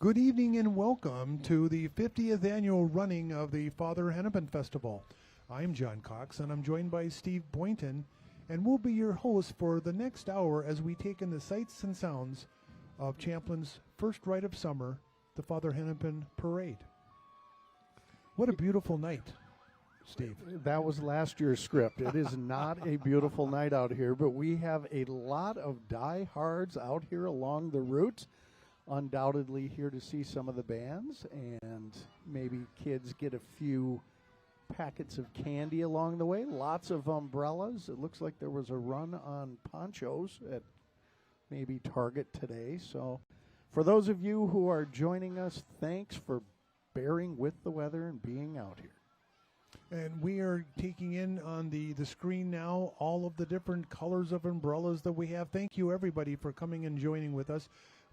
Good evening and welcome to the 50th annual running of the Father Hennepin Festival. I'm John Cox and I'm joined by Steve Boynton, and we'll be your hosts for the next hour as we take in the sights and sounds of Champlin's first rite of summer, the Father Hennepin Parade. What a beautiful night, Steve. That was last year's script. It is not a beautiful night out here, but we have a lot of diehards out here along the route. Undoubtedly here to see some of the bands, and maybe kids get a few packets of candy along the way. Lots of umbrellas. It looks like there was a run on ponchos at maybe Target today. So for those of you who are joining us, thanks for bearing with the weather and being out here. And we are taking in on the screen now all of the different colors of umbrellas that we have. Thank you, everybody, for coming and joining with us.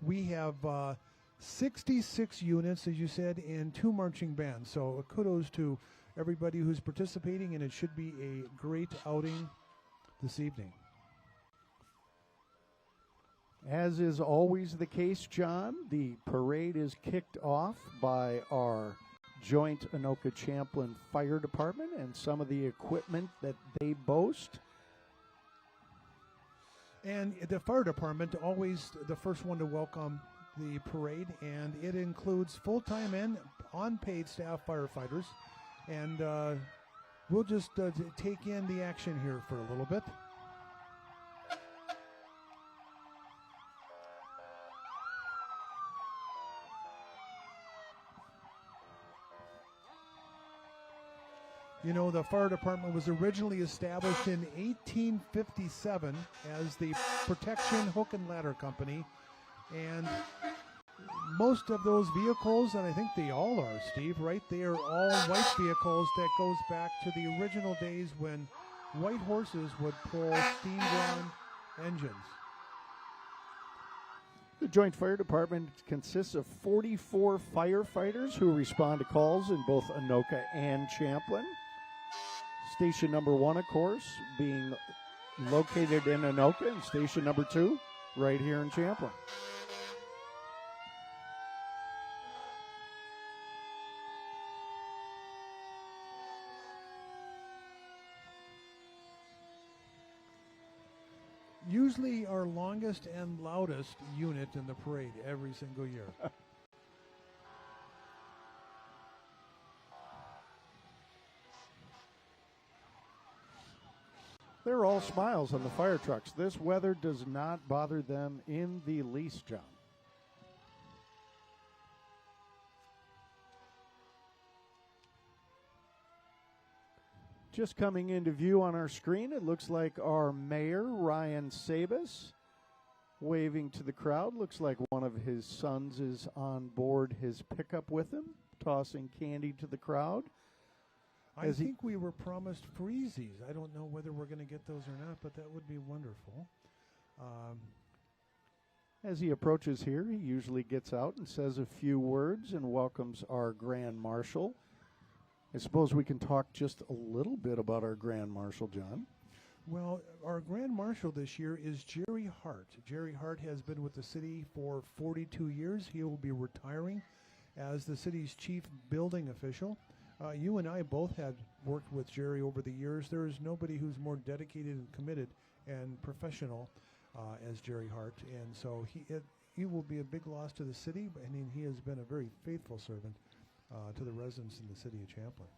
We have 66 units, as you said, and 2 marching bands. So kudos to everybody who's participating, and it should be a great outing this evening. As is always the case, John, the parade is kicked off by our joint Anoka-Champlin Fire Department and some of the equipment that they boast. And the fire department, always the first one to welcome the parade, and it includes full-time and unpaid staff firefighters. And we'll just take in the action here for a little bit. You know, the fire department was originally established in 1857 as the Protection Hook and Ladder Company, and most of those vehicles, and I think they all are, Steve, right? They are all white vehicles that goes back to the original days when white horses would pull steam-drawn engines. The Joint Fire Department consists of 44 firefighters who respond to calls in both Anoka and Champlin. Station number 1, of course, being located in Anoka, and station number 2 right here in Champlin. Usually our longest and loudest unit in the parade every single year. They're all smiles on the fire trucks. This weather does not bother them in the least, John. Just coming into view on our screen, it looks like our mayor, Ryan Sabas, waving to the crowd. Looks like one of his sons is on board his pickup with him, tossing candy to the crowd. I think we were promised freezies. I don't know whether we're going to get those or not, but that would be wonderful. As he approaches here, he usually gets out and says a few words and welcomes our Grand Marshal. I suppose we can talk just a little bit about our Grand Marshal, John. Well, our Grand Marshal this year is Jerry Hart. Jerry Hart has been with the city for 42 years. He will be retiring as the city's chief building official. You and I both had worked with Jerry over the years. There is nobody who's more dedicated and committed and professional as Jerry Hart. And so he will be a big loss to the city, and he has been a very faithful servant to the residents in the city of Champlin.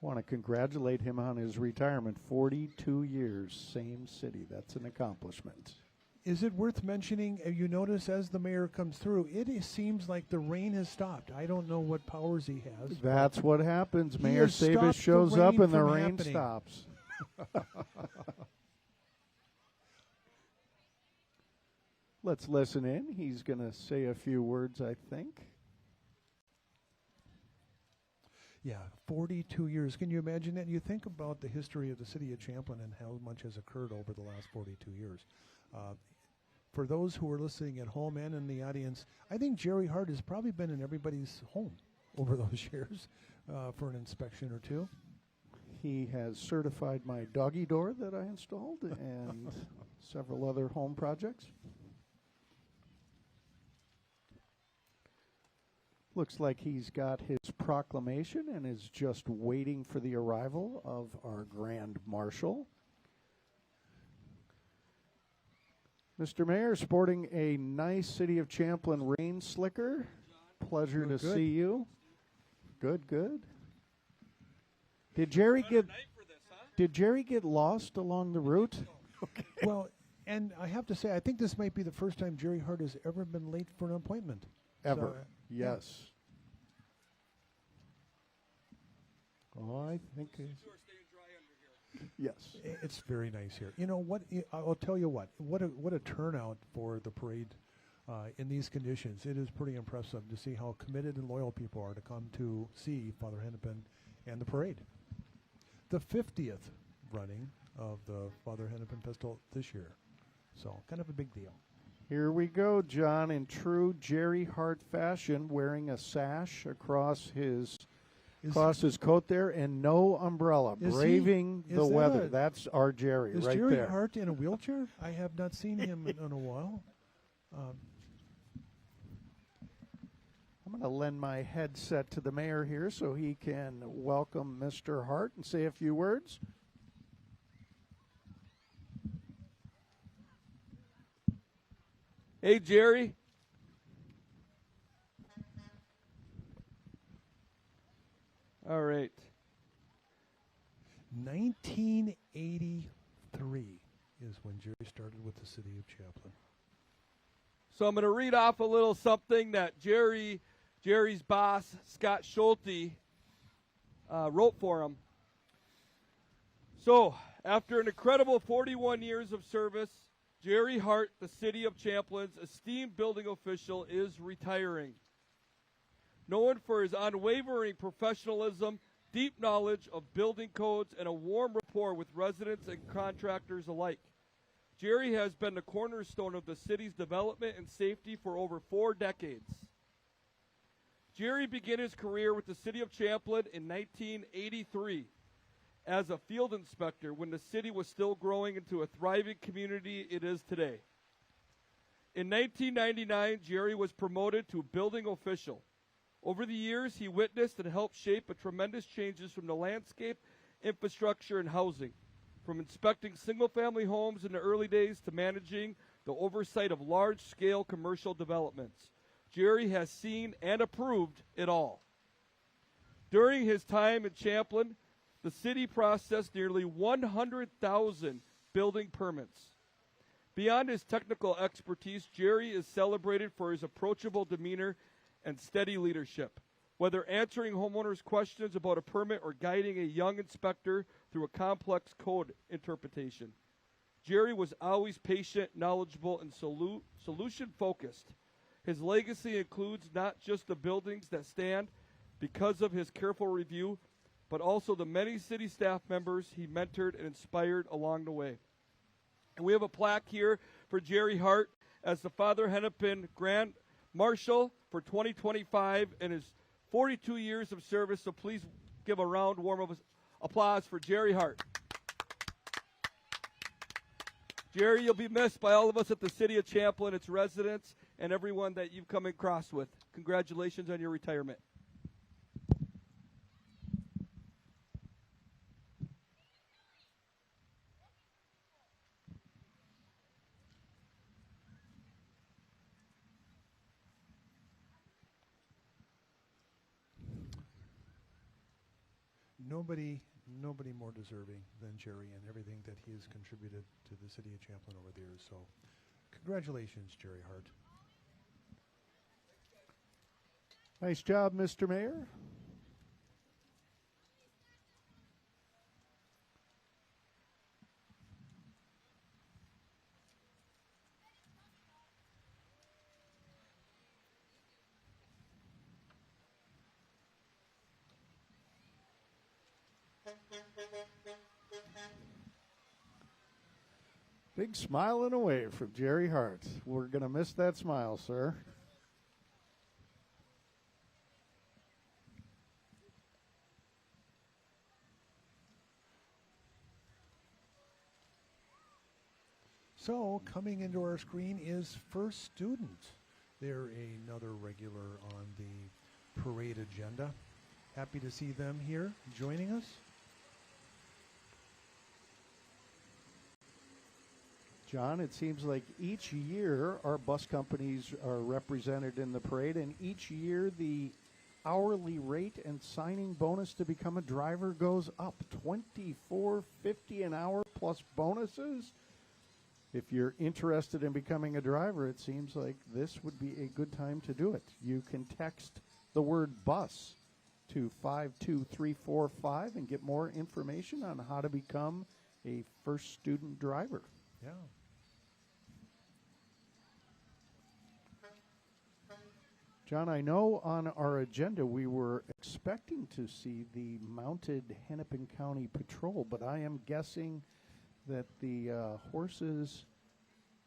Want to congratulate him on his retirement. 42 years, same city. That's an accomplishment. Is it worth mentioning, you notice as the mayor comes through, it seems like the rain has stopped. I don't know what powers he has. That's what happens. Mayor Sabas shows up and the rain stops. Let's listen in. He's going to say a few words, I think. Yeah, 42 years. Can you imagine that? You think about the history of the city of Champlin and how much has occurred over the last 42 years. For those who are listening at home and in the audience, I think Jerry Hart has probably been in everybody's home over those years for an inspection or two. He has certified my doggy door that I installed and several other home projects. Looks like he's got his proclamation and is just waiting for the arrival of our Grand Marshal. Mr. Mayor, sporting a nice City of Champlin rain slicker. Pleasure to see you. Good, good. Did Jerry get lost along the route? Okay. Well, and I have to say, I think this might be the first time Jerry Hart has ever been late for an appointment. Ever. So, yes. Oh, I think yes. It's very nice here. You know what? I'll tell you what. What a turnout for the parade in these conditions. It is pretty impressive to see how committed and loyal people are to come to see Father Hennepin and the parade. The 50th running of the Father Hennepin Pistol this year. So kind of a big deal. Here we go, John, in true Jerry Hart fashion, wearing a sash across his coat there and no umbrella, braving the weather. That's our Jerry right there. Is Jerry Hart in a wheelchair? I have not seen him in a while. I'm going to lend my headset to the mayor here so he can welcome Mr. Hart and say a few words. Hey, Jerry. All right. 1983 is when Jerry started with the City of Champlin. So I'm going to read off a little something that Jerry's boss, Scott Schulte, wrote for him. So, after an incredible 41 years of service, Jerry Hart, the City of Champlin's esteemed building official, is retiring. Known for his unwavering professionalism, deep knowledge of building codes, and a warm rapport with residents and contractors alike, Jerry has been the cornerstone of the city's development and safety for over 4 decades. Jerry began his career with the City of Champlin in 1983 as a field inspector when the city was still growing into a thriving community it is today. In 1999, Jerry was promoted to building official. Over the years, he witnessed and helped shape a tremendous changes from the landscape, infrastructure, and housing, from inspecting single-family homes in the early days to managing the oversight of large-scale commercial developments. Jerry has seen and approved it all. During his time in Champlin, the city processed nearly 100,000 building permits. Beyond his technical expertise, Jerry is celebrated for his approachable demeanor and steady leadership, whether answering homeowners' questions about a permit or guiding a young inspector through a complex code interpretation. Jerry was always patient, knowledgeable, and solution-focused. His legacy includes not just the buildings that stand because of his careful review, but also the many city staff members he mentored and inspired along the way. And we have a plaque here for Jerry Hart as the Father Hennepin Grand Marshal for 2025 and his 42 years of service. So please give a round warm of applause for Jerry Hart. Jerry, you'll be missed by all of us at the City of Champlin, its residents, and everyone that you've come across with. Congratulations on your retirement. Nobody more deserving than Jerry and everything that he has contributed to the City of Champlin over the years. So congratulations, Jerry Hart. Nice job, Mr. Mayor. Big smile and a wave from Jerry Hart. We're going to miss that smile, sir. So coming into our screen is First Student. They're another regular on the parade agenda. Happy to see them here joining us. John, it seems like each year our bus companies are represented in the parade, and each year the hourly rate and signing bonus to become a driver goes up. $24.50 an hour plus bonuses. If you're interested in becoming a driver, it seems like this would be a good time to do it. You can text the word bus to 52345 and get more information on how to become a first student driver. Yeah. John, I know on our agenda we were expecting to see the mounted Hennepin County Patrol, but I am guessing that the horses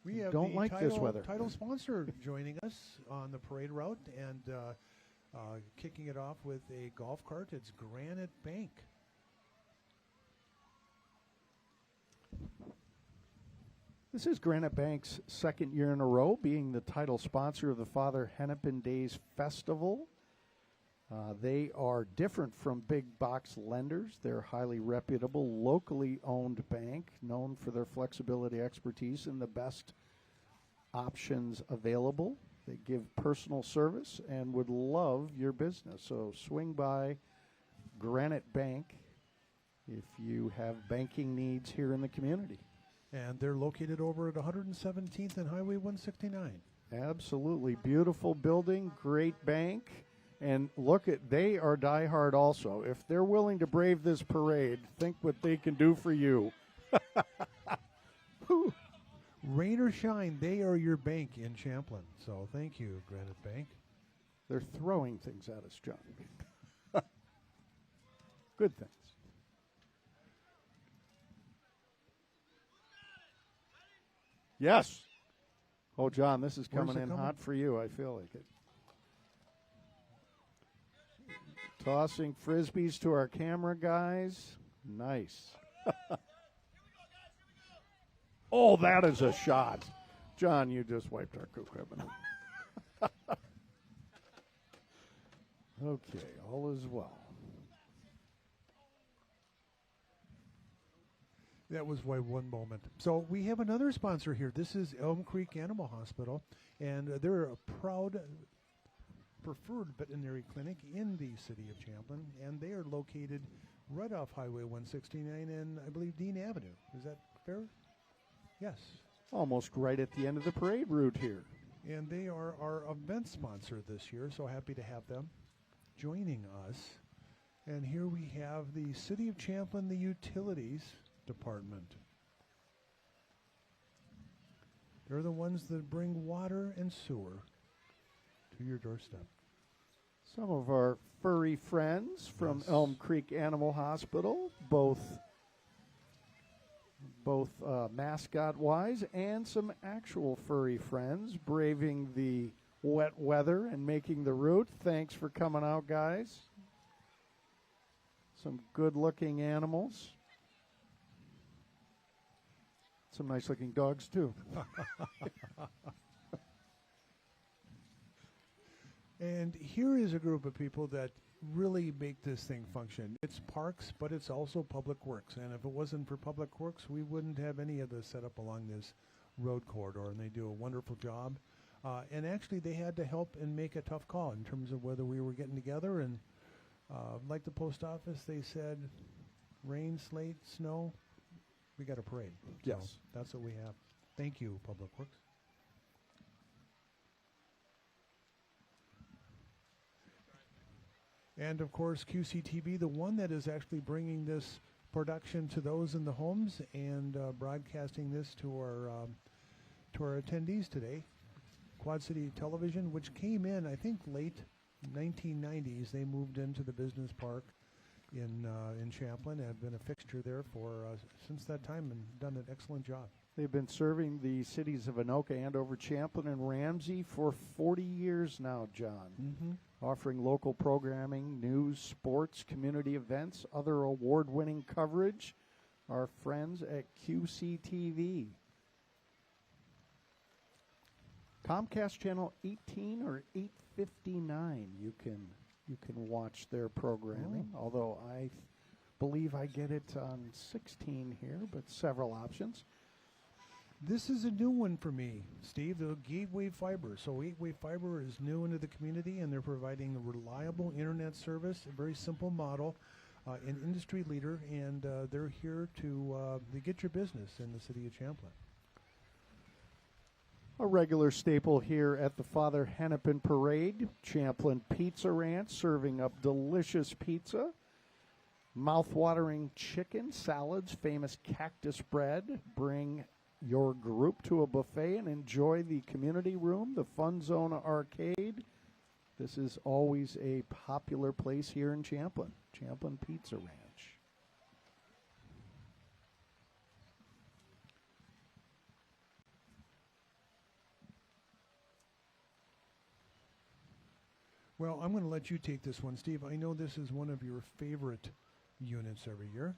We have don't the like this weather. title sponsor joining us on the parade route and kicking it off with a golf cart. It's Granite Bank. This is Granite Bank's second year in a row being the title sponsor of the Father Hennepin Days Festival. They are different from big box lenders. They're a highly reputable, locally owned bank known for their flexibility, expertise, and the best options available. They give personal service and would love your business. So swing by Granite Bank if you have banking needs here in the community. And they're located over at 117th and Highway 169. Absolutely. Beautiful building, great bank. And look at, they are diehard also. If they're willing to brave this parade, think what they can do for you. Rain or shine, they are your bank in Champlin. So thank you, Granite Bank. They're throwing things at us, John. Good things. Yes. Oh, John, this is coming in hot for you. I feel like it. Tossing frisbees to our camera guys. Nice. Oh, that is a shot. John, you just wiped our equipment. Okay, all is well. That was one moment. So we have another sponsor here. This is Elm Creek Animal Hospital, and they're a proud preferred veterinary clinic in the city of Champlin, and they are located right off Highway 169 and I believe Dean Avenue. Is that fair? Yes. Almost right at the end of the parade route here. And they are our event sponsor this year, so happy to have them joining us. And here we have the City of Champlin, the Utilities Department. They're the ones that bring water and sewer to your doorstep. Some of our furry friends from Yes. Elm Creek Animal Hospital, both mascot-wise and some actual furry friends braving the wet weather and making the route. Thanks for coming out, guys. Some good-looking animals. Some nice-looking dogs, too. And here is a group of people that really make this thing function. It's parks, but it's also public works. And if it wasn't for public works, we wouldn't have any of this set up along this road corridor. And they do a wonderful job. And actually, they had to help and make a tough call in terms of whether we were getting together. And like the post office, they said, rain, slate, snow, we got a parade. Yes. So that's what we have. Thank you, Public Works. And, of course, QCTV, the one that is actually bringing this production to those in the homes and broadcasting this to our attendees today. Quad City Television, which came in, I think, late 1990s. They moved into the business park in Champlin and have been a fixture there for since that time and done an excellent job. They've been serving the cities of Anoka, Andover, Champlin, and Ramsey for 40 years now, John. Mm-hmm. Offering local programming, news, sports, community events, other award-winning coverage. Our friends at QCTV. Comcast Channel 18 or 859. You can you can watch their programming, although I believe I get it on 16 here, but several options. This is a new one for me, Steve, the Gateway Fiber. So Gateway Fiber is new into the community, and they're providing a reliable internet service, a very simple model, an industry leader, and they're here to get your business in the city of Champlin. A regular staple here at the Father Hennepin Parade, Champlin Pizza Ranch, serving up delicious pizza, mouth-watering chicken, salads, famous cactus bread. Bring your group to a buffet and enjoy the community room, the Fun Zone Arcade. This is always a popular place here in Champlin, Champlin Pizza Ranch. Well, I'm going to let you take this one, Steve. I know this is one of your favorite units every year.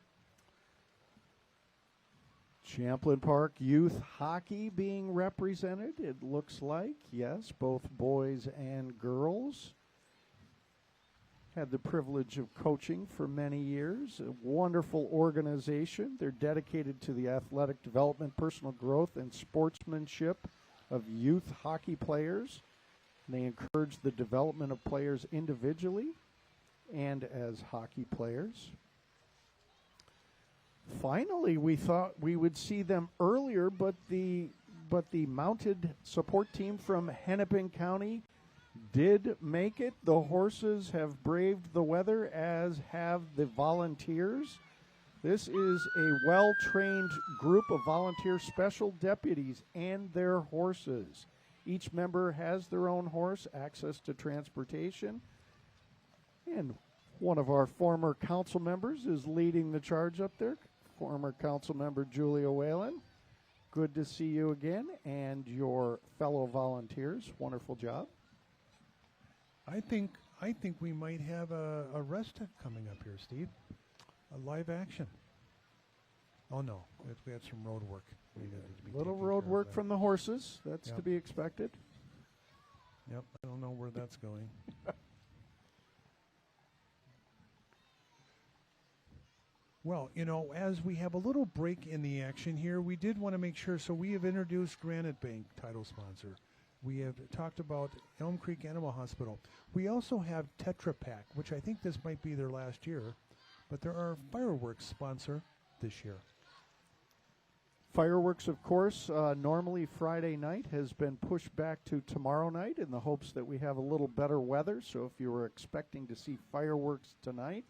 Champlin Park Youth Hockey being represented, it looks like. Yes, both boys and girls. Had the privilege of coaching for many years. A wonderful organization. They're dedicated to the athletic development, personal growth, and sportsmanship of youth hockey players. They encourage the development of players individually and as hockey players. Finally, we thought we would see them earlier, but the mounted support team from Hennepin County did make it. The horses have braved the weather, as have the volunteers. This is a well-trained group of volunteer special deputies and their horses. Each member has their own horse, access to transportation. And one of our former council members is leading the charge up there, former council member Julia Whalen. Good to see you again, and your fellow volunteers. Wonderful job. I think we might have a rest coming up here, Steve. A live action. Oh, no. We had some road work. Little road work from the horses. That's to be expected. Yep, I don't know where that's going. Well, you know, as we have a little break in the action here, we did want to make sure, so we have introduced Granite Bank, title sponsor. We have talked about Elm Creek Animal Hospital. We also have Tetra Pak, which I think this might be their last year, but they're our fireworks sponsor this year. Fireworks, of course, normally Friday night has been pushed back to tomorrow night in the hopes that we have a little better weather. So if you were expecting to see fireworks tonight,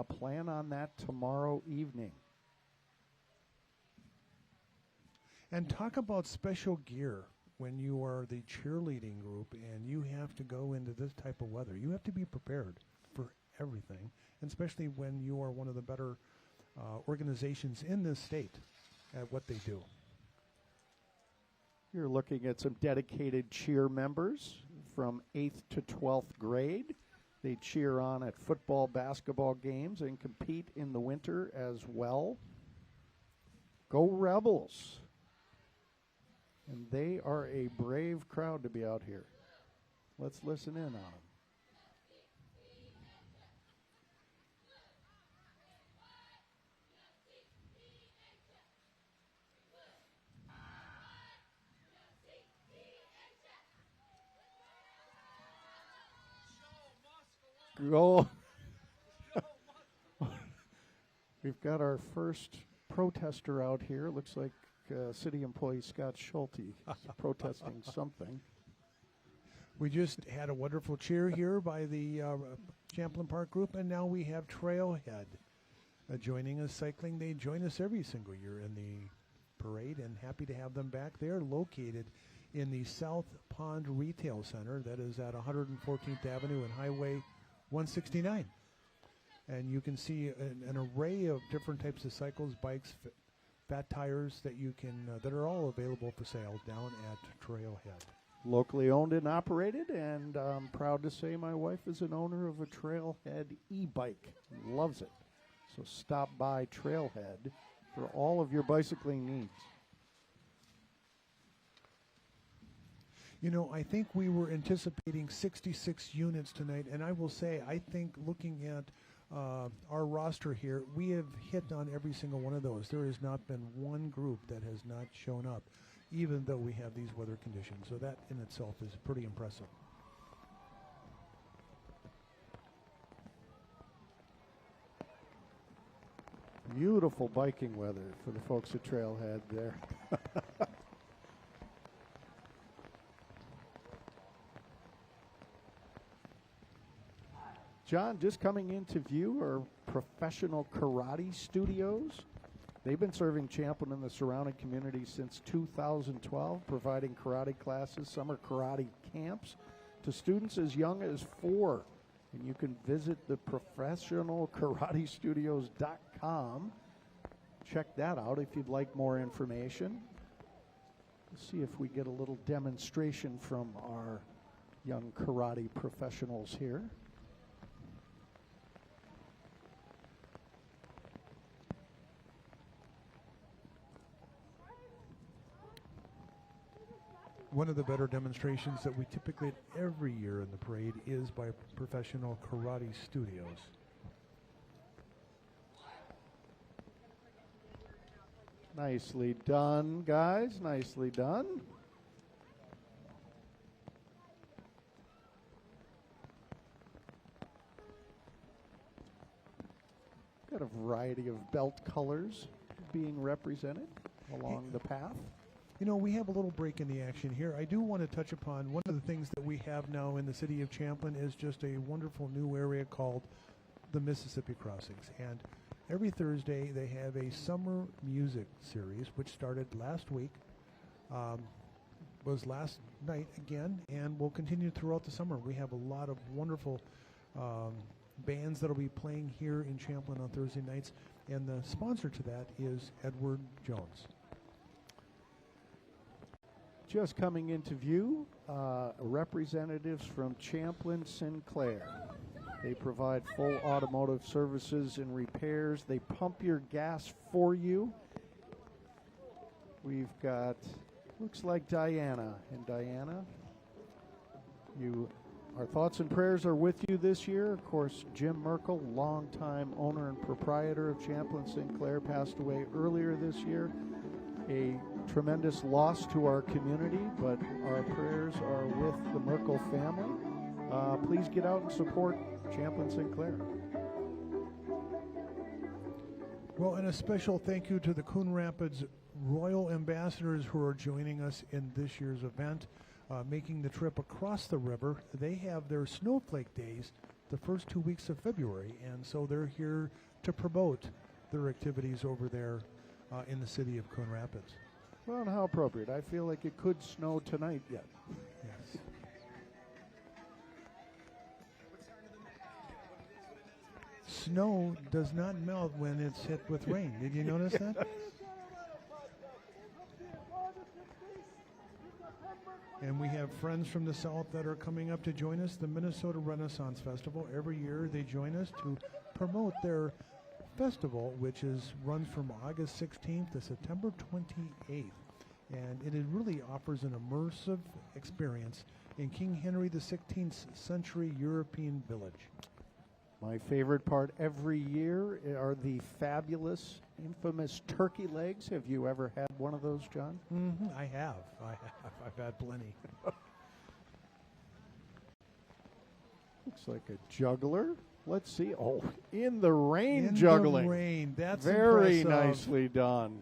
plan on that tomorrow evening. And talk about special gear when you are the cheerleading group and you have to go into this type of weather. You have to be prepared for everything, and especially when you are one of the better organizations in this state at what they do. You're looking at some dedicated cheer members from 8th to 12th grade. They cheer on at football, basketball games, and compete in the winter as well. Go Rebels! And they are a brave crowd to be out here. Let's listen in on them. Go. We've got our first protester out here. Looks like city employee Scott Schulte is protesting something. We just had a wonderful cheer here by the Champlin Park group, and now we have Trailhead joining us cycling. They join us every single year in the parade, and happy to have them back. They're located in the South Pond Retail Center that is at 114th Avenue and Highway 169. And you can see an array of different types of cycles, bikes, fat tires that you can that are all available for sale down at Trailhead. Locally owned and operated, and I'm proud to say my wife is an owner of a Trailhead e-bike. Loves it. So stop by Trailhead for all of your bicycling needs. You know, I think we were anticipating 66 units tonight, and I will say, I think looking at our roster here, we have hit on every single one of those. There has not been one group that has not shown up, even though we have these weather conditions. So that in itself is pretty impressive. Beautiful biking weather for the folks at Trailhead there. John, just coming into view are Professional Karate Studios. They've been serving Champlin and the surrounding community since 2012, providing karate classes, summer karate camps to students as young as 4. And you can visit the professionalkaratestudios.com. Check that out if you'd like more information. Let's see if we get a little demonstration from our young karate professionals here. One of the better demonstrations that we typically every year in the parade is by Professional Karate Studios. Nicely done, guys. Nicely done. Got a variety of belt colors being represented along the path. You know, we have a little break in the action here. I do want to touch upon one of the things that we have now in the city of Champlin is just a wonderful new area called the Mississippi Crossings. And every Thursday they have a summer music series, which started last week, was last night again, and will continue throughout the summer. We have a lot of wonderful bands that will be playing here in Champlin on Thursday nights, and the sponsor to that is Edward Jones. Just coming into view, representatives from Champlin Sinclair. They provide full automotive services and repairs. They pump your gas for you. We've got, looks like Diana. And Diana, our thoughts and prayers are with you this year. Of course, Jim Merkel, longtime owner and proprietor of Champlin Sinclair, passed away earlier this year. A tremendous loss to our community, but our prayers are with the Merkel family. Please get out and support Champlin Sinclair. Well, and a special thank you to the Coon Rapids Royal Ambassadors who are joining us in this year's event, making the trip across the river. They have their Snowflake Days the first 2 weeks of February, and so they're here to promote their activities over there in the city of Coon Rapids. Well, and how appropriate. I feel like it could snow tonight yet. Yes. Snow does not melt when it's hit with rain. Did you notice that? And we have friends from the South that are coming up to join us, the Minnesota Renaissance Festival. Every year they join us to promote their festival, which runs from August 16th to September 28th. And it really offers an immersive experience in King Henry the 16th century European village. My favorite part every year are the fabulous, infamous turkey legs. Have you ever had one of those, John? Mm-hmm. I have. I've had plenty. Looks like a juggler. Let's see. Oh, in the rain In juggling. the rain. That's very impressive. nicely done.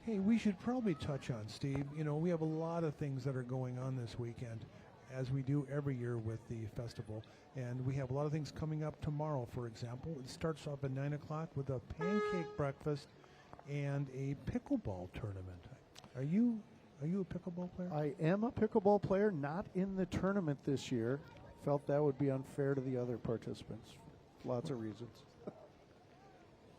Hey, we should probably touch on, Steve. You know, we have a lot of things that are going on this weekend. as we do every year with the festival. And we have a lot of things coming up tomorrow, for example. It starts off at 9 o'clock with a pancake breakfast and a pickleball tournament. Are you a pickleball player? I am a pickleball player, not in the tournament this year. Felt that would be unfair to the other participants. Lots of reasons.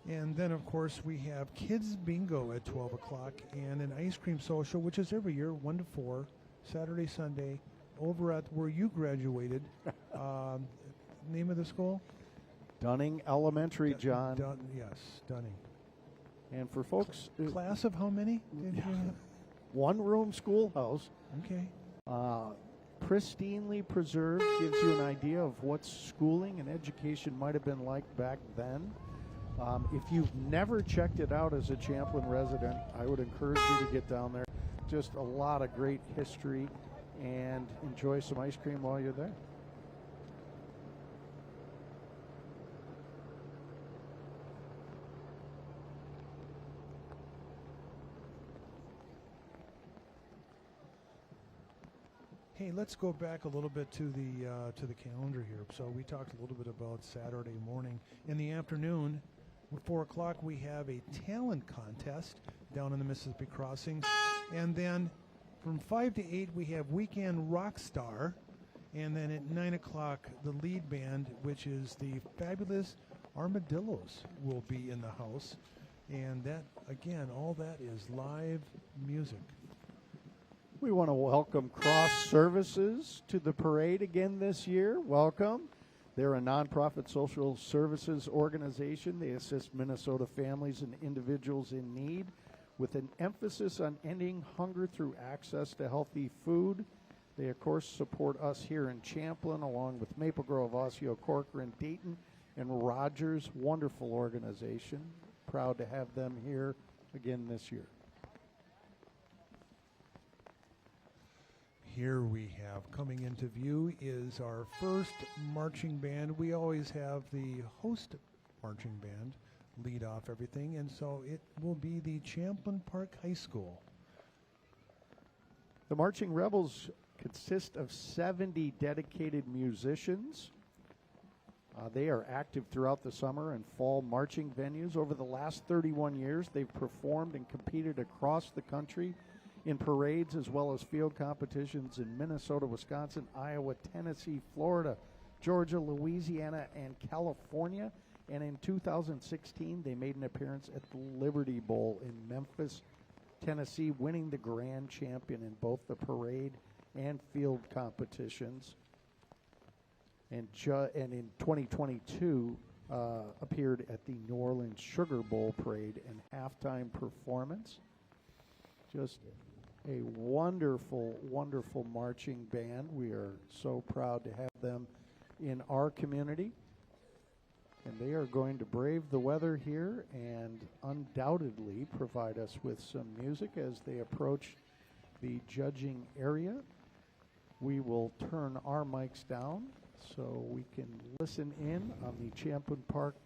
And then, of course, we have kids bingo at 12 o'clock and an ice cream social, which is every year, 1 to 4, Saturday, Sunday, over at where you graduated. Name of the school? Dunning Elementary, John. Yes, Dunning. And for folks... Class of how many did you have? One-room schoolhouse. Okay. Pristinely preserved, gives you an idea of what schooling and education might have been like back then. If you've never checked it out as a Champlin resident, I would encourage you to get down there. Just a lot of great history, and enjoy some ice cream while you're there. Hey, let's go back a little bit to the calendar here. So we talked a little bit about Saturday morning. In the afternoon, at 4 o'clock, we have a talent contest down in the Mississippi Crossing. And then from 5 to 8, we have Weekend Rock Star. And then at 9 o'clock, the lead band, which is the Fabulous Armadillos, will be in the house. And that, again, all that is live music. We want to welcome Cross Services to the parade again this year. Welcome. They're a nonprofit social services organization. They assist Minnesota families and individuals in need with an emphasis on ending hunger through access to healthy food. They, of course, support us here in Champlin, along with Maple Grove, Osseo, Corcoran, Dayton, and Rogers. Wonderful organization. Proud to have them here again this year. Here we have coming into view is our first marching band. We always have the host marching band lead off everything, and so it will be the Champlin Park High School. The Marching Rebels consist of 70 dedicated musicians. They are active throughout the summer and fall marching venues. Over the last 31 years, they've performed and competed across the country in parades as well as field competitions in Minnesota, Wisconsin, Iowa, Tennessee, Florida, Georgia, Louisiana, and California. And in 2016, they made an appearance at the Liberty Bowl in Memphis, Tennessee, winning the grand champion in both the parade and field competitions. And in 2022, appeared at the New Orleans Sugar Bowl parade and halftime performance. Just a wonderful, wonderful marching band. We are so proud to have them in our community. And they are going to brave the weather here and undoubtedly provide us with some music as they approach the judging area. We will turn our mics down so we can listen in on the Champlin Park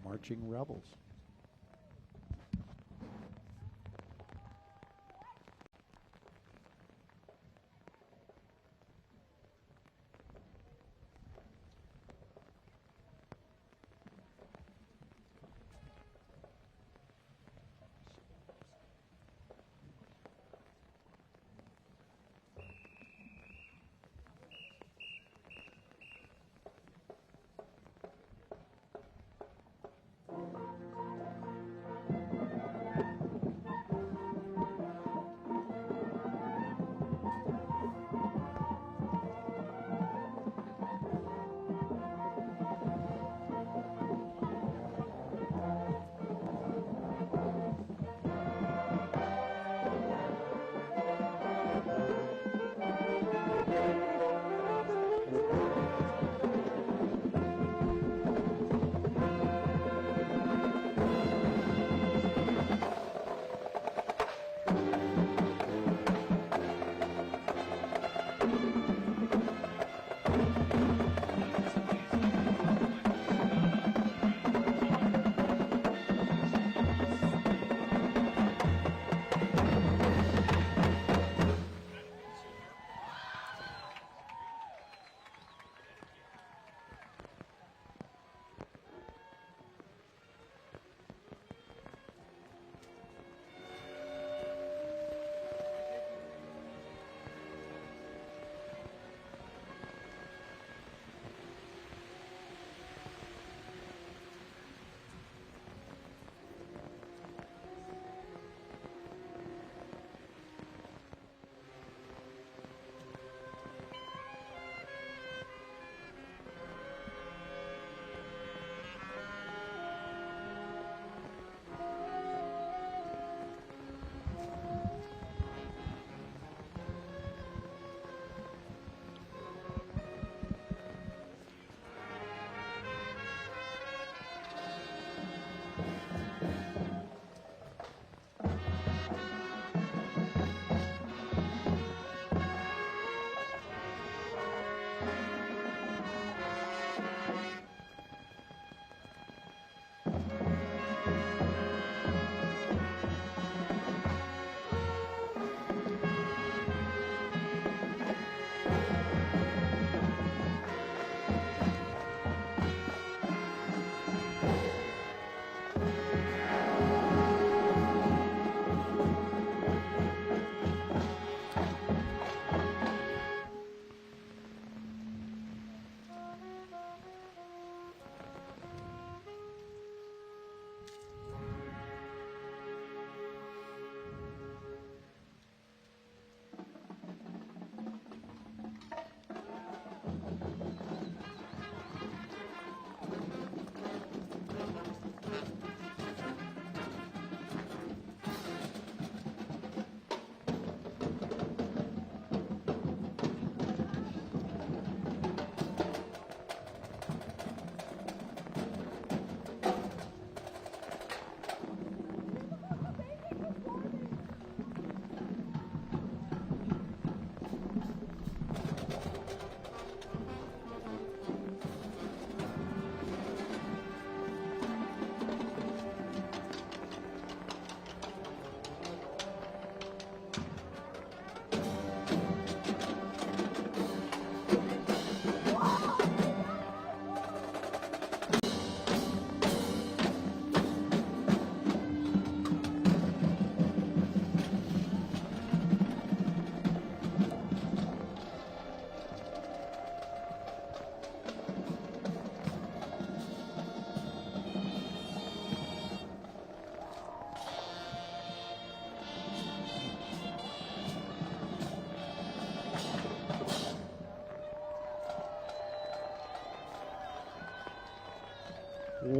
Marching Rebels.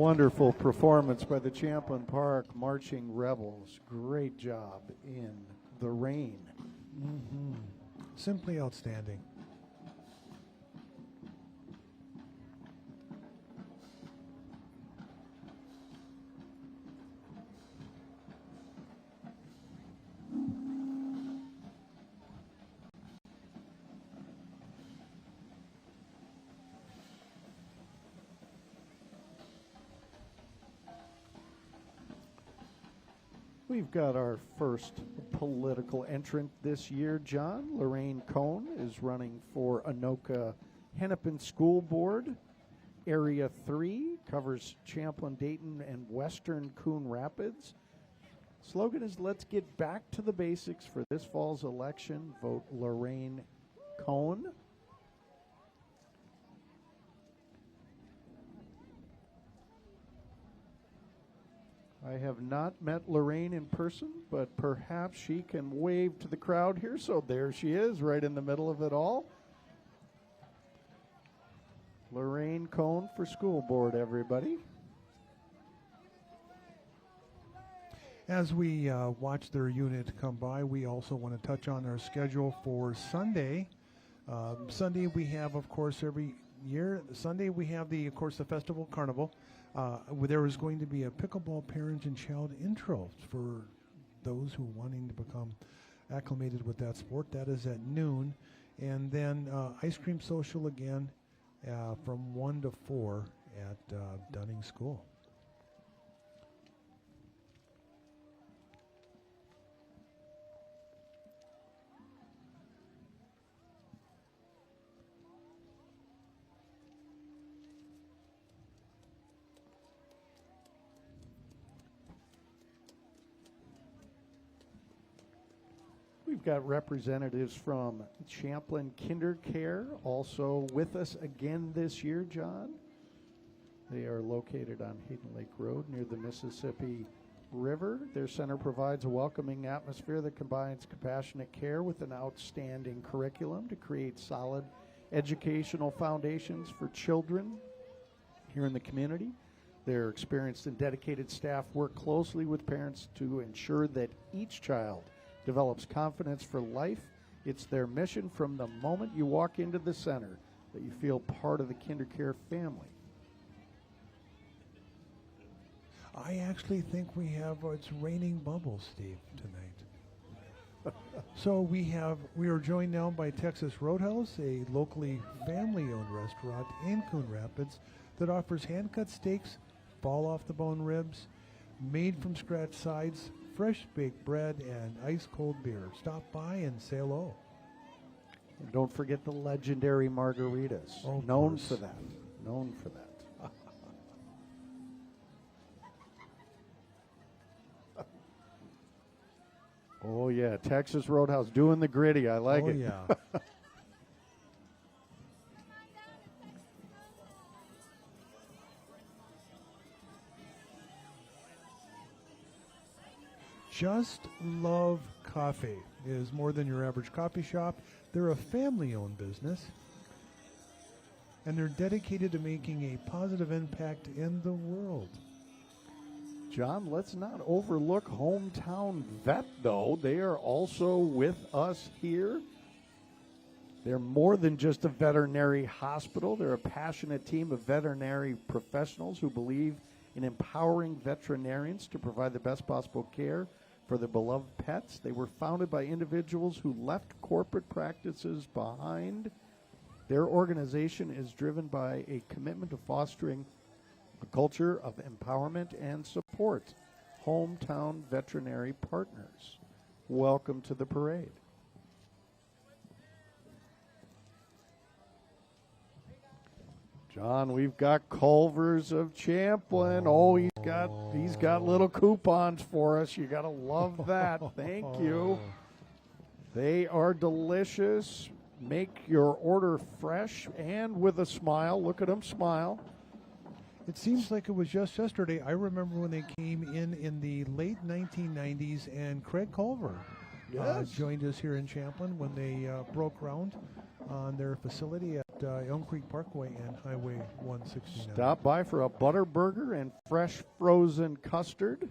Wonderful performance by the Champlin Park Marching Rebels. Great job in the rain. Simply outstanding. We've got our first political entrant this year, John. Lorraine Cohn is running for Anoka Hennepin School Board. Area 3 covers Champlin, Dayton, and Western Coon Rapids. Slogan is "Let's get back to the basics" for this fall's election. Vote Lorraine Cohn. I have not met Lorraine in person, but perhaps she can wave to the crowd here. So there she is, right in the middle of it all. Lorraine Cohn for school board, everybody. As we watch their unit come by, we also want to touch on our schedule for Sunday. Sunday we have, of course, every year. Sunday we have the Festival Carnival. There is going to be a pickleball parent and child intro for those who are wanting to become acclimated with that sport. That is at noon. And then ice cream social again from 1 to 4 at Dunning School. We've got representatives from Champlin KinderCare also with us again this year, John. They are located on Hayden Lake Road near the Mississippi River. Their center provides a welcoming atmosphere that combines compassionate care with an outstanding curriculum to create solid educational foundations for children here in the community. Their experienced and dedicated staff work closely with parents to ensure that each child develops confidence for life. It's their mission from the moment you walk into the center that you feel part of the KinderCare family. I actually think we have it's raining bubbles, Steve, tonight. So we are joined now by Texas Roadhouse, a locally family-owned restaurant in Coon Rapids that offers hand-cut steaks, fall-off-the-bone ribs, made-from-scratch sides, fresh baked bread, and ice-cold beer. Stop by and say hello. And don't forget the legendary margaritas. Oh, known for that. Known for that. Oh, yeah. Texas Roadhouse doing the gritty. I like it. Oh, yeah. Just Love Coffee is more than your average coffee shop. They're a family-owned business, and they're dedicated to making a positive impact in the world. John, let's not overlook Hometown Vet, though. They are also with us here. They're more than just a veterinary hospital. They're a passionate team of veterinary professionals who believe in empowering veterinarians to provide the best possible care for their beloved pets. They were founded by individuals who left corporate practices behind. Their organization is driven by a commitment to fostering a culture of empowerment and support. Hometown Veterinary Partners. Welcome to the parade. John, we've got Culver's of Champlin. Oh, he's got little coupons for us. You got to love that. Thank you. They are delicious. Make your order fresh and with a smile. Look at them smile. It seems like it was just yesterday. I remember when they came in the late 1990s, and Craig Culver joined us here in Champlin when they broke ground on their facility at Elm Creek Parkway and Highway 169. Stop by for a butter burger and fresh frozen custard.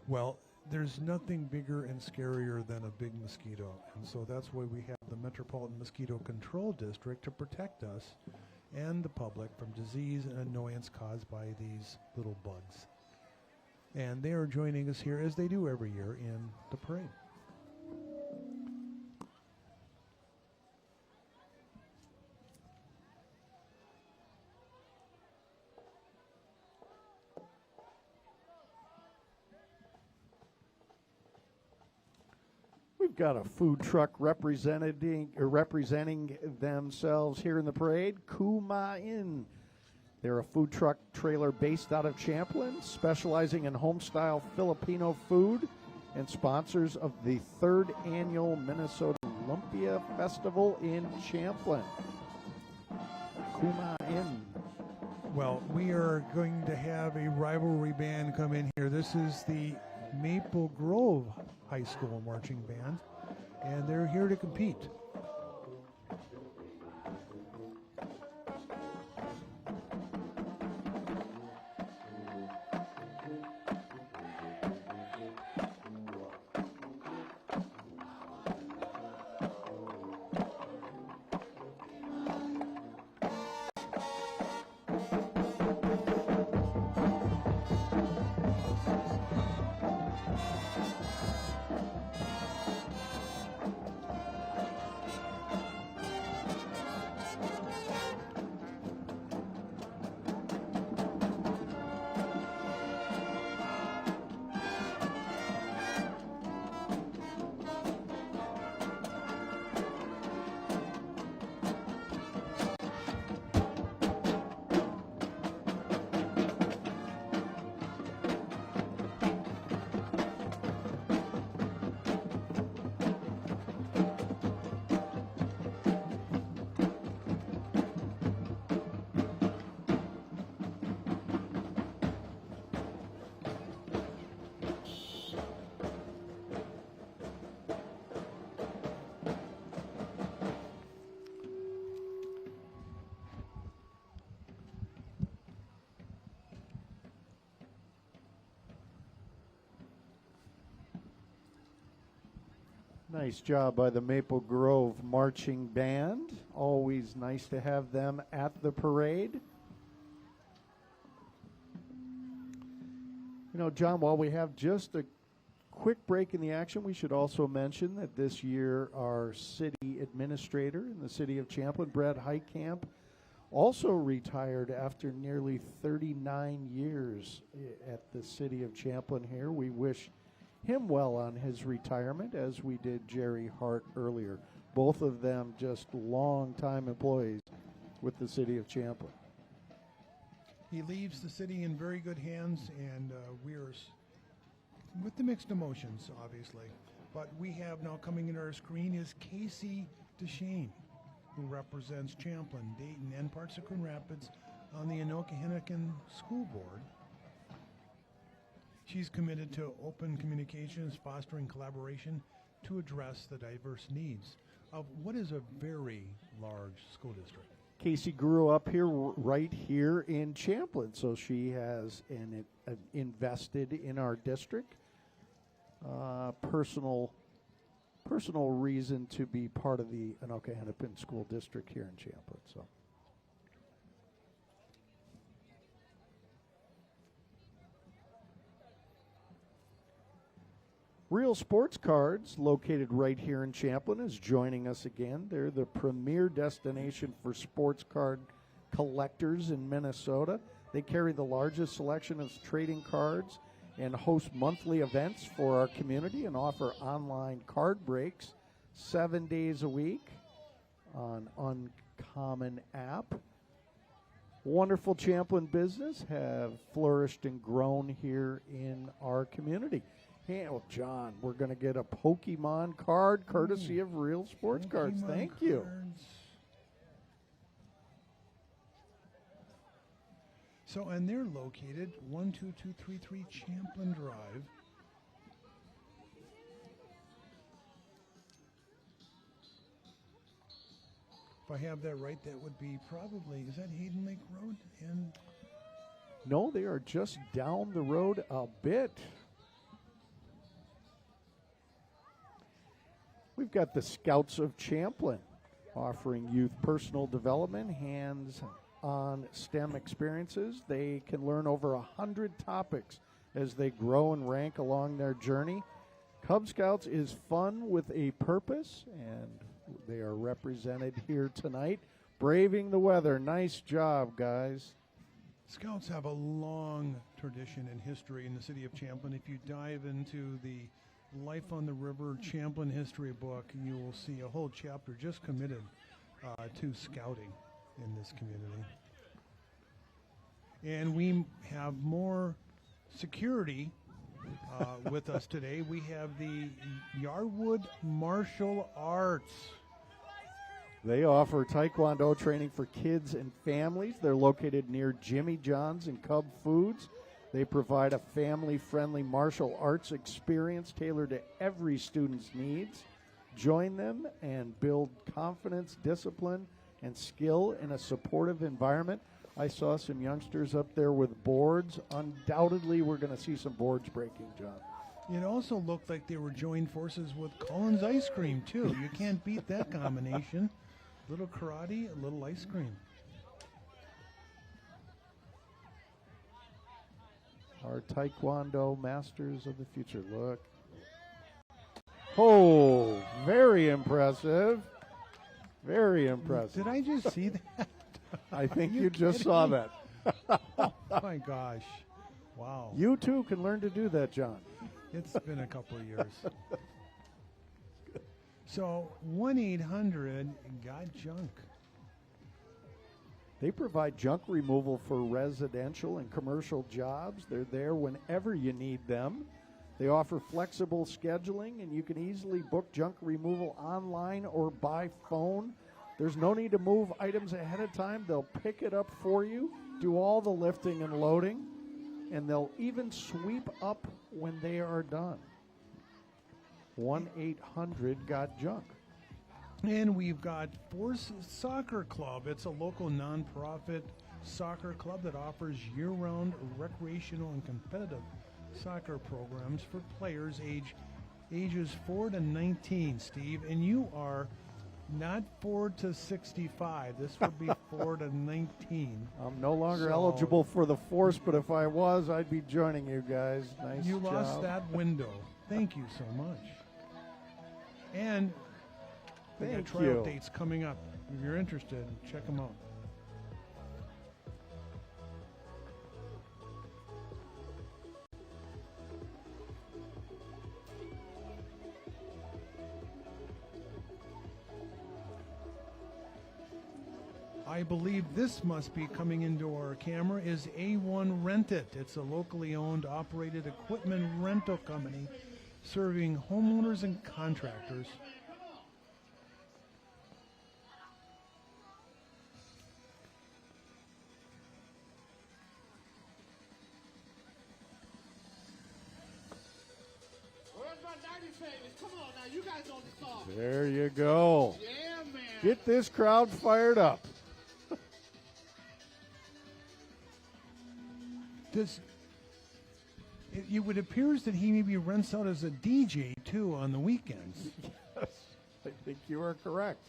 Well, there's nothing bigger and scarier than a big mosquito, and so that's why we have the Metropolitan Mosquito Control District to protect us and the public from disease and annoyance caused by these little bugs. And they are joining us here, as they do every year, in the parade. We've got a food truck representing themselves here in the parade, Kuma Inn. They're a food truck trailer based out of Champlin, specializing in home-style Filipino food and sponsors of the 3rd Annual Minnesota Lumpia Festival in Champlin. Kuma Inn. Well, we are going to have a rivalry band come in here. This is the Maple Grove High School marching band, and they're here to compete. Nice job by the Maple Grove Marching Band. Always nice to have them at the parade. You know, John, while we have just a quick break in the action, we should also mention that this year our city administrator in the city of Champlin, Brad Heitkamp, also retired after nearly 39 years at the city of Champlin here. We wish him well on his retirement, as we did Jerry Hart earlier. Both of them just long-time employees with the city of Champlin. He leaves the city in very good hands, and we are with the mixed emotions, obviously. But we have now coming in our screen is Casey DeShane, who represents Champlin, Dayton, and parts of Coon Rapids on the Hennepin School Board. She's committed to open communications, fostering collaboration to address the diverse needs of what is a very large school district. Casey grew up here, right here in Champlin, so she has invested in our district. Personal reason to be part of the Hennepin School District here in Champlin. So. Real Sports Cards, located right here in Champlin, is joining us again. They're the premier destination for sports card collectors in Minnesota. They carry the largest selection of trading cards and host monthly events for our community and offer online card breaks 7 days a week on Uncommon app. Wonderful Champlin business have flourished and grown here in our community. Hey, well, John, we're going to get a Pokemon card courtesy of Real Sports Cards. Thank you. So, and they're located 12233 Champlin Drive. If I have that right, that would be probably, is that Hayden Lake Road? And No, they are just down the road a bit. We've got the Scouts of Champlin offering youth personal development, hands-on STEM experiences. They can learn over 100 topics as they grow and rank along their journey. Cub Scouts is fun with a purpose, and they are represented here tonight, braving the weather. Nice job, guys. Scouts have a long tradition and history in the city of Champlin. If you dive into the Life on the River Champlin history book, you will see a whole chapter just committed to scouting in this community. And we have more security with us today. We have the Yarwood Martial Arts. They offer Taekwondo training for kids and families. They're located near Jimmy John's and Cub Foods. They provide a family-friendly martial arts experience tailored to every student's needs. Join them and build confidence, discipline, and skill in a supportive environment. I saw some youngsters up there with boards. Undoubtedly, we're going to see some boards breaking, John. It also looked like they were joined forces with Collins Ice Cream, too. You can't beat that combination. Little karate, a little ice cream. Our Taekwondo masters of the future. Look. Oh, very impressive. Very impressive. Did I just see that? I think you you just kidding saw me? that. Oh, my gosh. Wow. You too can learn to do that, John. It's been a couple of years. So 1-800-GOT-JUNK. They provide junk removal for residential and commercial jobs. They're there whenever you need them. They offer flexible scheduling, and you can easily book junk removal online or by phone. There's no need to move items ahead of time. They'll pick it up for you, do all the lifting and loading, and they'll even sweep up when they are done. 1-800-GOT-JUNK. And we've got Force Soccer Club. It's a local nonprofit soccer club that offers year-round recreational and competitive soccer programs for players ages 4 to 19, Steve. And you are not 4 to 65. This would be 4 to 19. I'm no longer eligible for the force, but if I was, I'd be joining you guys. Nice You job. lost that window. Thank you so much. And they got Thank trial you. dates coming up. If you're interested, check them out. I believe this must be coming into our camera is A1 Rent It. It's a locally owned, operated equipment rental company serving homeowners and contractors. Where's my 90s famous? Come on now, you guys know the song. There you go. Yeah, man. Get this crowd fired up. It would appears that he maybe rents out as a DJ too on the weekends. Yes, I think you are correct.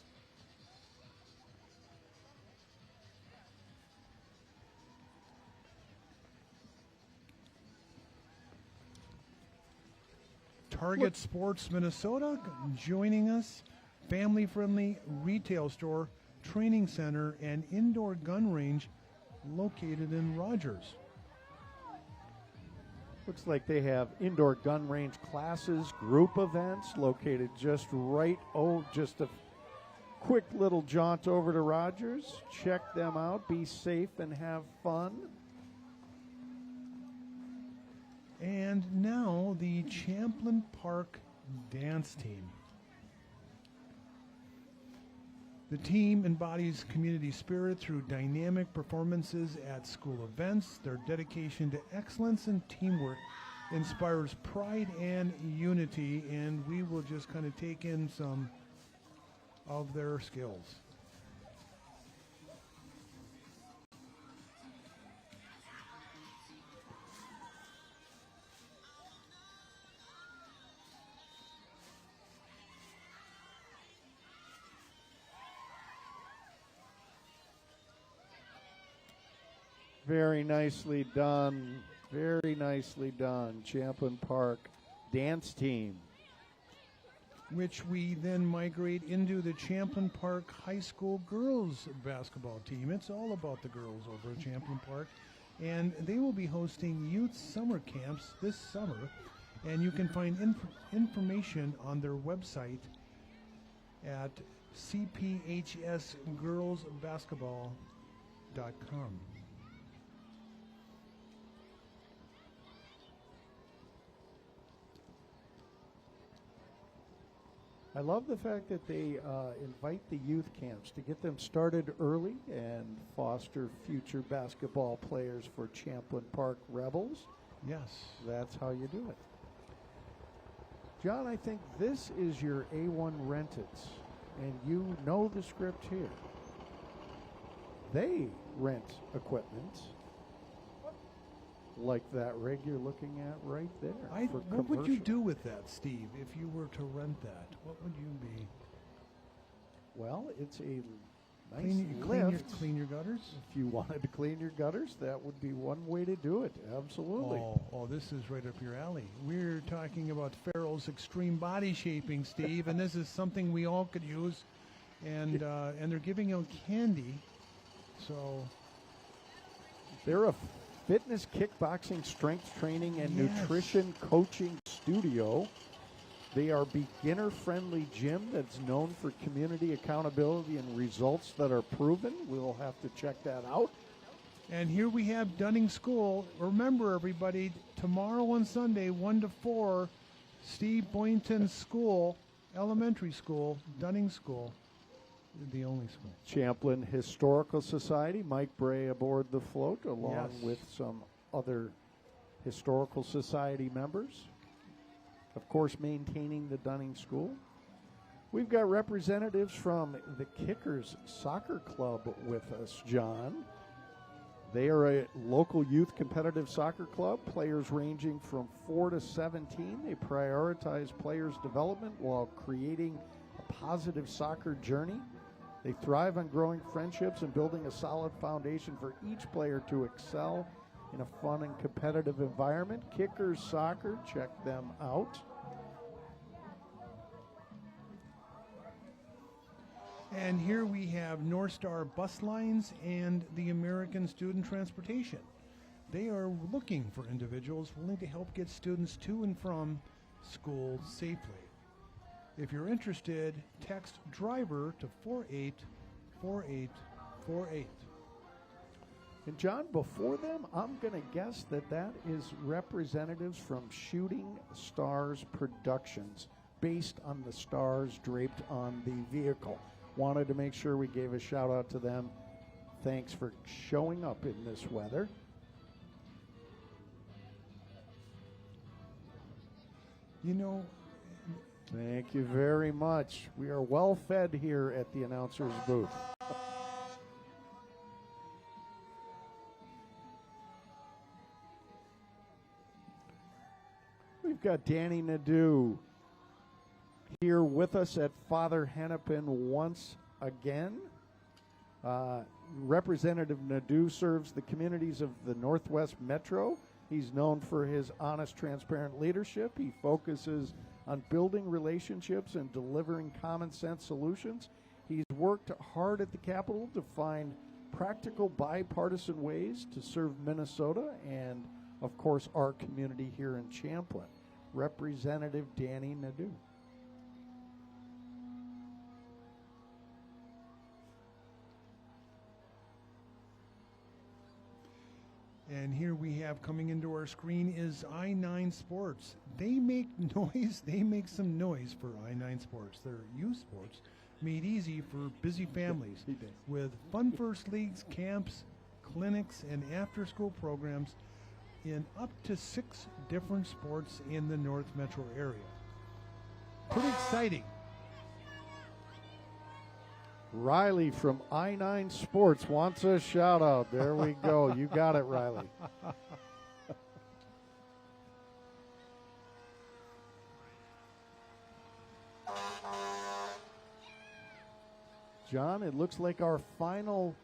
Target Sports Minnesota joining us. Family-friendly retail store, training center, and indoor gun range located in Rogers. Looks like they have indoor gun range classes, group events located just just a quick little jaunt over to Rogers. Check them out. Be safe and have fun. And now the Champlin Park dance team. The team embodies community spirit through dynamic performances at school events. Their dedication to excellence and teamwork inspires pride and unity, and we will just kind of take in some of their skills. Very nicely done. Very nicely done. Champlin Park dance team. Which we then migrate into the Champlin Park High School girls basketball team. It's all about the girls over at Champlin Park. And they will be hosting youth summer camps this summer. And you can find information on their website at cphsgirlsbasketball.com. I love the fact that they invite the youth camps to get them started early and foster future basketball players for Champlin Park Rebels. Yes. That's how you do it. John, I think this is your A1 Rent-Its, and you know the script here. They rent equipment like that rig you're looking at right there. What would you do with that, Steve, if you were to rent that? What would you be? Well, it's a nice clean your gutters? If you wanted to clean your gutters, that would be one way to do it. Absolutely. Oh, this is right up your alley. We're talking about Farrell's extreme body shaping, Steve, and this is something we all could use. And they're giving out candy, so they're a fitness, kickboxing, strength training, and Yes. nutrition coaching studio. They are beginner-friendly gym that's known for community accountability and results that are proven. We'll have to check that out. And here we have Dunning School. Remember, everybody, tomorrow on Sunday, 1 to 4, Steve Boynton's school, elementary school, Dunning School, the only school. Champlin Historical Society, Mike Bray aboard the float, along Yes. with some other Historical Society members. Of course, maintaining the Dunning School. We've got representatives from the Kickers Soccer Club with us, John. They are a local youth competitive soccer club, players ranging from 4 to 17. They prioritize players' development while creating a positive soccer journey. They thrive on growing friendships and building a solid foundation for each player to excel in a fun and competitive environment. Kickers Soccer, check them out. And here we have North Star Bus Lines and the American Student Transportation. They are looking for individuals willing to help get students to and from school safely. If you're interested, text driver to 484848. And John, before them, I'm going to guess that is representatives from Shooting Stars Productions, based on the stars draped on the vehicle. Wanted to make sure we gave a shout out to them. Thanks for showing up in this weather. You know, Thank you very much. We are well fed here at the announcer's booth. We've got Danny Nadeau here with us at Father Hennepin once again. Representative Nadeau serves the communities of the Northwest Metro. He's known for his honest, transparent leadership. He focuses on building relationships and delivering common sense solutions. He's worked hard at the Capitol to find practical bipartisan ways to serve Minnesota and, of course, our community here in Champlin. Representative Danny Nadeau. and here we have coming into our screen is I-9 Sports. They make noise. They make some noise for I-9 Sports. They're youth sports made easy for busy families with Fun First Leagues, camps, clinics, and after-school programs in up to 6 different sports in the North Metro area. Pretty exciting. Riley from I-9 Sports wants a shout out. There we go. You got it, Riley. John, it looks like our final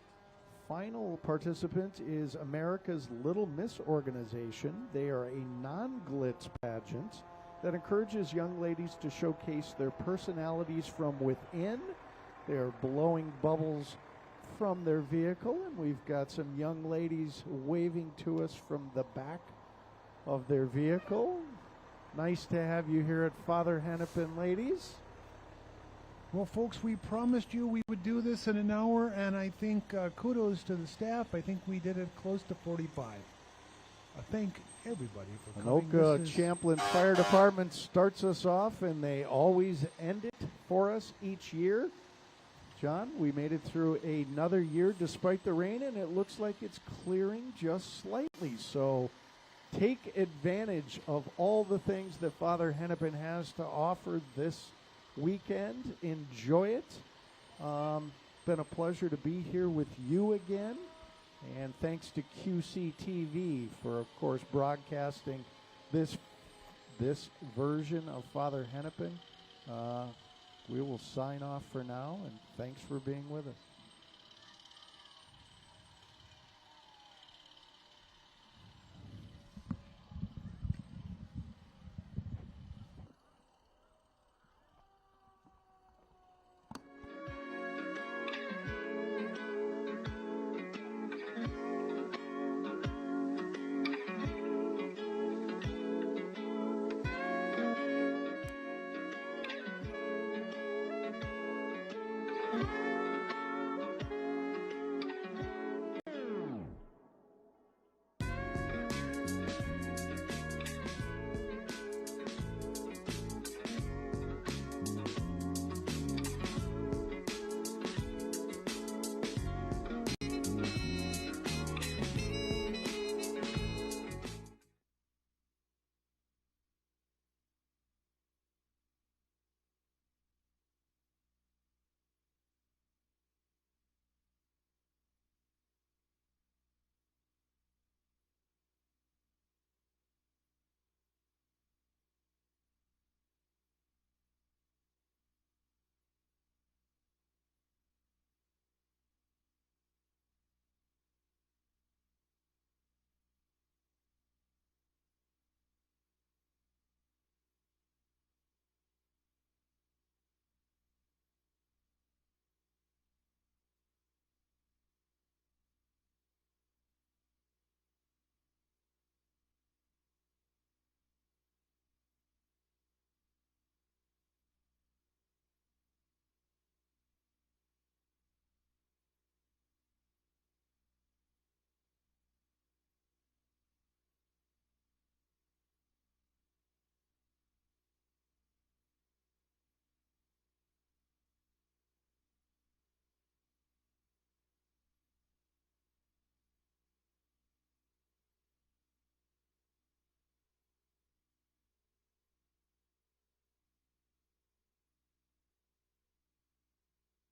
final participant is America's Little Miss organization. They are a non-glitz pageant that encourages young ladies to showcase their personalities from within. They are blowing bubbles from their vehicle, and we've got some young ladies waving to us from the back of their vehicle. Nice to have you here at Father Hennepin, ladies. Well, folks, we promised you we would do this in an hour, and I think kudos to the staff. I think we did it close to 45. Thank everybody for coming. Anoka Champlin Fire Department starts us off, and they always end it for us each year. John, we made it through another year despite the rain, and it looks like it's clearing just slightly. So take advantage of all the things that Father Hennepin has to offer this weekend. Enjoy it. Been a pleasure to be here with you again. And thanks to QCTV for, of course, broadcasting this version of Father Hennepin. We will sign off for now, and thanks for being with us.